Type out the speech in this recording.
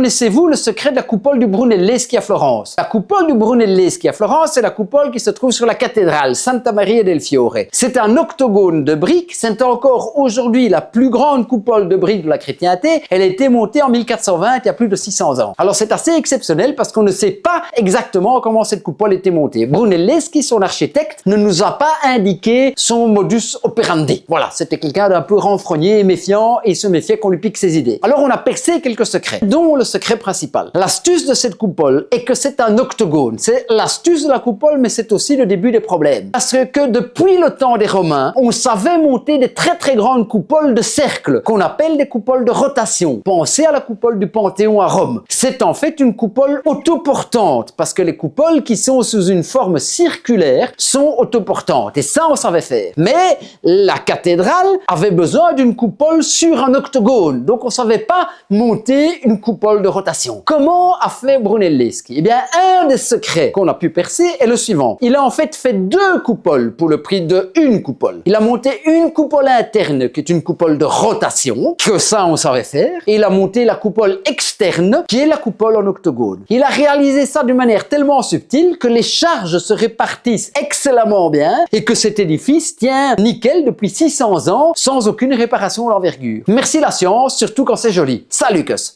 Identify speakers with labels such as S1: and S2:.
S1: Connaissez-vous le secret de la coupole du Brunelleschi à Florence? La coupole du Brunelleschi à Florence, c'est la coupole qui se trouve sur la cathédrale Santa Maria del Fiore. C'est un octogone de briques, c'est encore aujourd'hui la plus grande coupole de briques de la chrétienté. Elle a été montée en 1420, il y a plus de 600 ans. Alors c'est assez exceptionnel parce qu'on ne sait pas exactement comment cette coupole était montée. Brunelleschi, son architecte, ne nous a pas indiqué son modus operandi. Voilà, c'était quelqu'un d'un peu renfrogné et méfiant, et il se méfiait qu'on lui pique ses idées. Alors on a percé quelques secrets, dont le secret principal. L'astuce de cette coupole est que c'est un octogone. C'est l'astuce de la coupole, mais c'est aussi le début des problèmes. Parce que depuis le temps des Romains, on savait monter des très grandes coupoles de cercle, qu'on appelle des coupoles de rotation. Pensez à la coupole du Panthéon à Rome. C'est en fait une coupole autoportante, parce que les coupoles qui sont sous une forme circulaire sont autoportantes. Et ça, on savait faire. Mais la cathédrale avait besoin d'une coupole sur un octogone. Donc on savait pas monter une coupole de rotation. Comment a fait Brunelleschi? Eh bien, un des secrets qu'on a pu percer est le suivant. Il a en fait deux coupoles pour le prix d'une coupole. Il a monté une coupole interne qui est une coupole de rotation, que ça on savait faire, et il a monté la coupole externe qui est la coupole en octogone. Il a réalisé ça d'une manière tellement subtile que les charges se répartissent excellemment bien et que cet édifice tient nickel depuis 600 ans sans aucune réparation d'envergure. Merci la science, surtout quand c'est joli. Salut Cus!